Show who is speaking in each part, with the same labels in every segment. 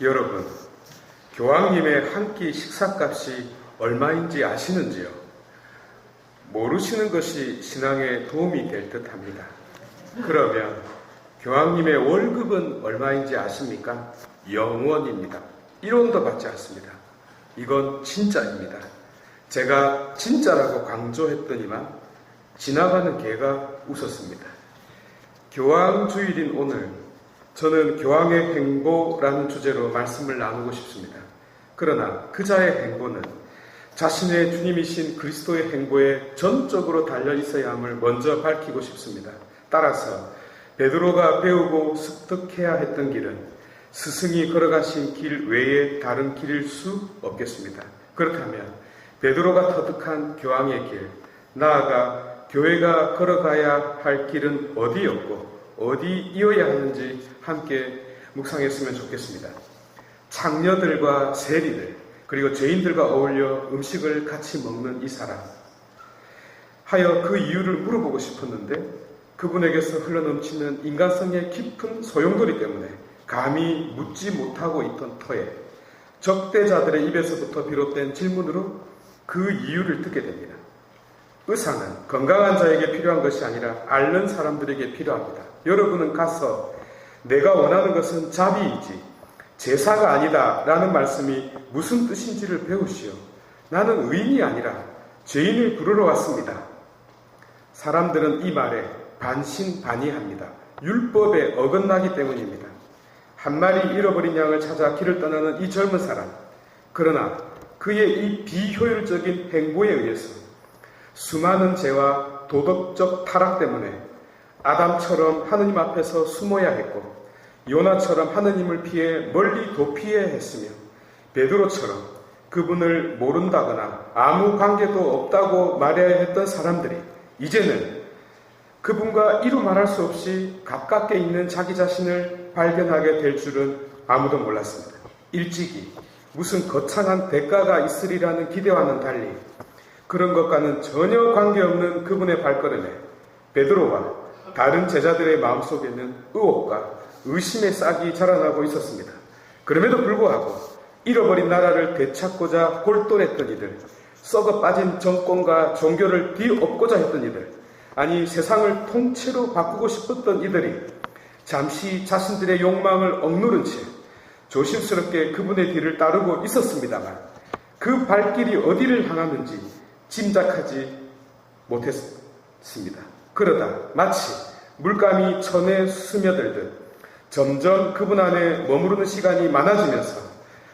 Speaker 1: 여러분, 교황님의 한 끼 식사값이 얼마인지 아시는지요? 모르시는 것이 신앙에 도움이 될 듯합니다. 그러면 교황님의 월급은 얼마인지 아십니까? 0원입니다. 1원도 받지 않습니다. 이건 진짜입니다. 제가 진짜라고 강조했더니만 지나가는 개가 웃었습니다. 교황 주일인 오늘, 저는 교황의 행보라는 주제로 말씀을 나누고 싶습니다. 그러나 그자의 행보는 자신의 주님이신 그리스도의 행보에 전적으로 달려 있어야 함을 먼저 밝히고 싶습니다. 따라서 베드로가 배우고 습득해야 했던 길은 스승이 걸어가신 길 외에 다른 길일 수 없겠습니다. 그렇다면 베드로가 터득한 교황의 길, 나아가 교회가 걸어가야 할 길은 어디였고 어디이어야 하는지 함께 묵상했으면 좋겠습니다. 창녀들과 세리들, 그리고 죄인들과 어울려 음식을 같이 먹는 이 사람, 하여 그 이유를 물어보고 싶었는데 그분에게서 흘러넘치는 인간성의 깊은 소용돌이 때문에 감히 묻지 못하고 있던 터에 적대자들의 입에서부터 비롯된 질문으로 그 이유를 듣게 됩니다. 의사는 건강한 자에게 필요한 것이 아니라 앓는 사람들에게 필요합니다. 여러분은 가서 내가 원하는 것은 자비이지 제사가 아니다 라는 말씀이 무슨 뜻인지를 배우시오. 나는 의인이 아니라 죄인을 부르러 왔습니다. 사람들은 이 말에 반신반의합니다. 율법에 어긋나기 때문입니다. 한 마리 잃어버린 양을 찾아 길을 떠나는 이 젊은 사람, 그러나 그의 이 비효율적인 행보에 의해서 수많은 죄와 도덕적 타락 때문에 아담처럼 하느님 앞에서 숨어야 했고 요나처럼 하느님을 피해 멀리 도피해야 했으며 베드로처럼 그분을 모른다거나 아무 관계도 없다고 말해야 했던 사람들이 이제는 그분과 이루 말할 수 없이 가깝게 있는 자기 자신을 발견하게 될 줄은 아무도 몰랐습니다. 일찍이 무슨 거창한 대가가 있으리라는 기대와는 달리 그런 것과는 전혀 관계없는 그분의 발걸음에 베드로와 다른 제자들의 마음속에는 의혹과 의심의 싹이 자라나고 있었습니다. 그럼에도 불구하고 잃어버린 나라를 되찾고자 골똘했던 이들, 썩어 빠진 정권과 종교를 뒤엎고자 했던 이들, 아니 세상을 통째로 바꾸고 싶었던 이들이 잠시 자신들의 욕망을 억누른 채 조심스럽게 그분의 뒤를 따르고 있었습니다만 그 발길이 어디를 향하는지 짐작하지 못했습니다. 그러다 마치 물감이 천에 스며들듯 점점 그분 안에 머무르는 시간이 많아지면서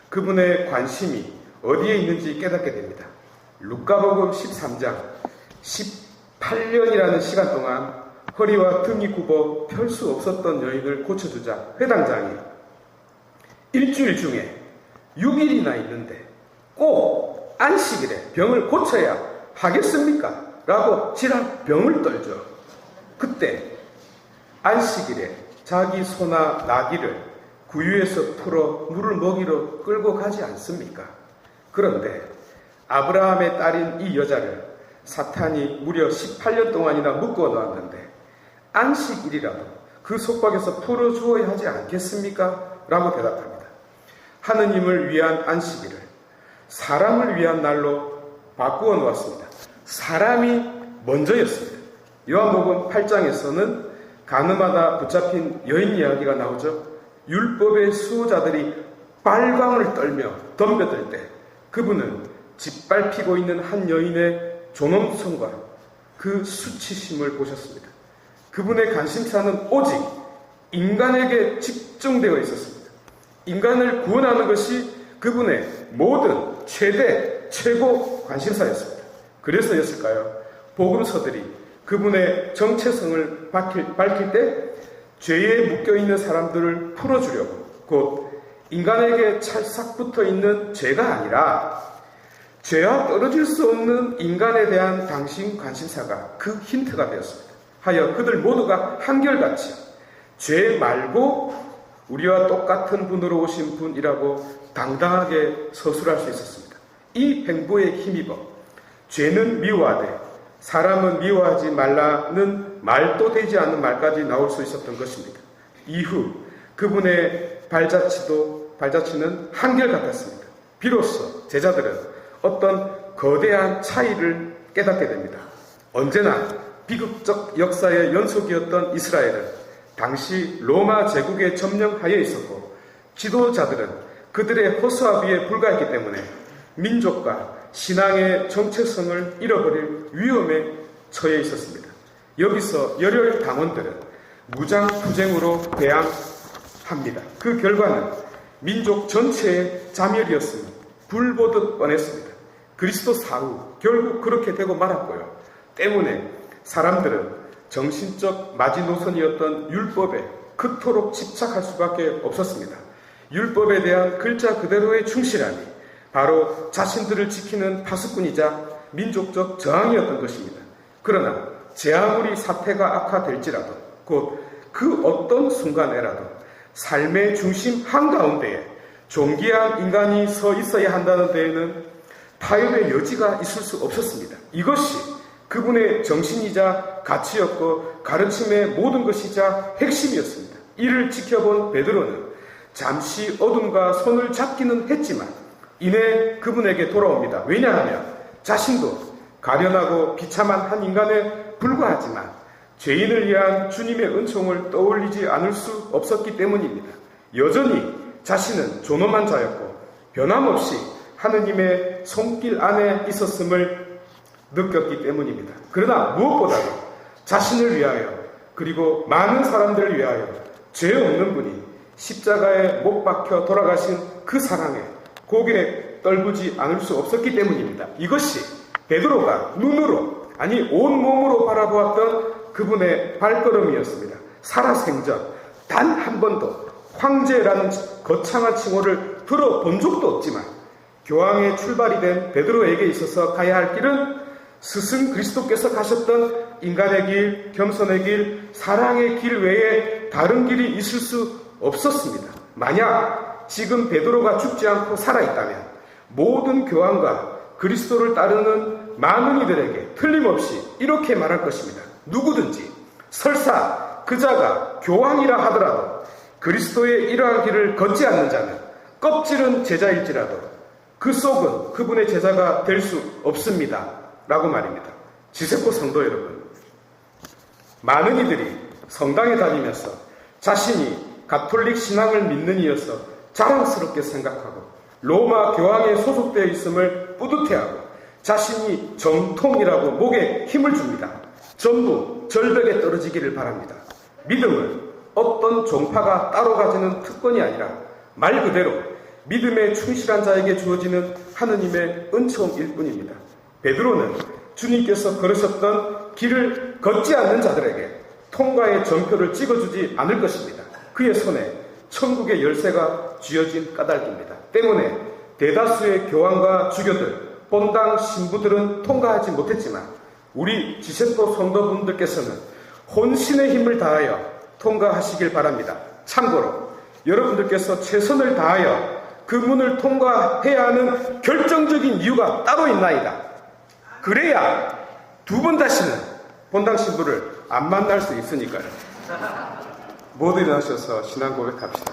Speaker 1: 그분의 관심이 어디에 있는지 깨닫게 됩니다. 루카복음 13장 18년이라는 시간 동안 허리와 등이 굽어 펼 수 없었던 여인을 고쳐주자 회당장이 일주일 중에 6일이나 있는데 꼭 안식일에 병을 고쳐야 하겠습니까? 라고 지랄 병을 떨죠. 그때 안식일에 자기 소나 나귀를 구유에서 풀어 물을 먹이러 끌고 가지 않습니까? 그런데 아브라함의 딸인 이 여자를 사탄이 무려 18년 동안이나 묶어 놓았는데 안식일이라도 그 속박에서 풀어주어야 하지 않겠습니까? 라고 대답합니다. 하느님을 위한 안식일을 사람을 위한 날로 바꾸어 놓았습니다. 사람이 먼저였습니다. 요한복음 8장에서는 가늠하다 붙잡힌 여인 이야기가 나오죠. 율법의 수호자들이 빨강을 떨며 덤벼들 때 그분은 짓밟히고 있는 한 여인의 존엄성과 그 수치심을 보셨습니다. 그분의 관심사는 오직 인간에게 집중되어 있었습니다. 인간을 구원하는 것이 그분의 모든 최고 관심사였습니다. 그래서였을까요? 복음서들이 그분의 정체성을 밝힐 때 죄에 묶여있는 사람들을 풀어주려고 곧 인간에게 찰싹 붙어있는 죄가 아니라 죄와 떨어질 수 없는 인간에 대한 당신 관심사가 그 힌트가 되었습니다. 하여 그들 모두가 한결같이 죄 말고 우리와 똑같은 분으로 오신 분이라고 당당하게 서술할 수 있었습니다. 이 행보에 힘입어 죄는 미워하되 사람은 미워하지 말라는 말도 되지 않는 말까지 나올 수 있었던 것입니다. 이후 그분의 발자취도 발자취는 한결같았습니다. 비로소 제자들은 어떤 거대한 차이를 깨닫게 됩니다. 언제나 비극적 역사의 연속이었던 이스라엘은 당시 로마 제국에 점령하여 있었고, 지도자들은 그들의 허수아비에 불과했기 때문에 민족과 신앙의 정체성을 잃어버릴 위험에 처해 있었습니다. 여기서 열혈 당원들은 무장투쟁으로 대항합니다. 그 결과는 민족 전체의 자멸이었으니 불보듯 뻔했습니다. 그리스도 사후 결국 그렇게 되고 말았고요. 때문에 사람들은 정신적 마지노선이었던 율법에 그토록 집착할 수밖에 없었습니다. 율법에 대한 글자 그대로의 충실함이 바로 자신들을 지키는 파수꾼이자 민족적 저항이었던 것입니다. 그러나 제 아무리 사태가 악화될지라도, 곧 그 어떤 순간에라도 삶의 중심 한가운데에 존귀한 인간이 서 있어야 한다는 데에는 타협의 여지가 있을 수 없었습니다. 이것이 그분의 정신이자 가치였고 가르침의 모든 것이자 핵심이었습니다. 이를 지켜본 베드로는 잠시 어둠과 손을 잡기는 했지만 이내 그분에게 돌아옵니다. 왜냐하면 자신도 가련하고 비참한 한 인간에 불과하지만 죄인을 위한 주님의 은총을 떠올리지 않을 수 없었기 때문입니다. 여전히 자신은 존엄한 자였고 변함없이 하느님의 손길 안에 있었음을 느꼈기 때문입니다. 그러나 무엇보다도 자신을 위하여, 그리고 많은 사람들을 위하여 죄 없는 분이 십자가에 못 박혀 돌아가신 그 사랑에 고개 떨구지 않을 수 없었기 때문입니다. 이것이 베드로가 눈으로, 아니 온몸으로 바라보았던 그분의 발걸음이었습니다. 살아생전 단 한 번도 황제라는 거창한 칭호를 들어본 적도 없지만 교황의 출발이 된 베드로에게 있어서 가야 할 길은 스승 그리스도께서 가셨던 인간의 길, 겸손의 길, 사랑의 길 외에 다른 길이 있을 수 없었습니다. 만약 지금 베드로가 죽지 않고 살아있다면 모든 교황과 그리스도를 따르는 많은 이들에게 틀림없이 이렇게 말할 것입니다. 누구든지 설사 그 자가 교황이라 하더라도 그리스도의 이러한 길을 걷지 않는 자는 껍질은 제자일지라도 그 속은 그분의 제자가 될 수 없습니다. 라고 말입니다. 지세포 성도 여러분, 많은 이들이 성당에 다니면서 자신이 가톨릭 신앙을 믿는 이여서 자랑스럽게 생각하고 로마 교황에 소속되어 있음을 뿌듯해하고 자신이 정통이라고 목에 힘을 줍니다. 전부 절벽에 떨어지기를 바랍니다. 믿음은 어떤 종파가 따로 가지는 특권이 아니라 말 그대로 믿음에 충실한 자에게 주어지는 하느님의 은총일 뿐입니다. 베드로는 주님께서 걸으셨던 길을 걷지 않는 자들에게 통과의 전표를 찍어주지 않을 것입니다. 그의 손에 천국의 열쇠가 쥐어진 까닭입니다. 때문에 대다수의 교황과 주교들, 본당 신부들은 통과하지 못했지만 우리 지세포 성도분들께서는 혼신의 힘을 다하여 통과하시길 바랍니다. 참고로 여러분들께서 최선을 다하여 그 문을 통과해야 하는 결정적인 이유가 따로 있나이다. 그래야 두 번 다시는 본당 신부를 안 만날 수 있으니까요. 모두 일어나셔서 신앙 고백합시다.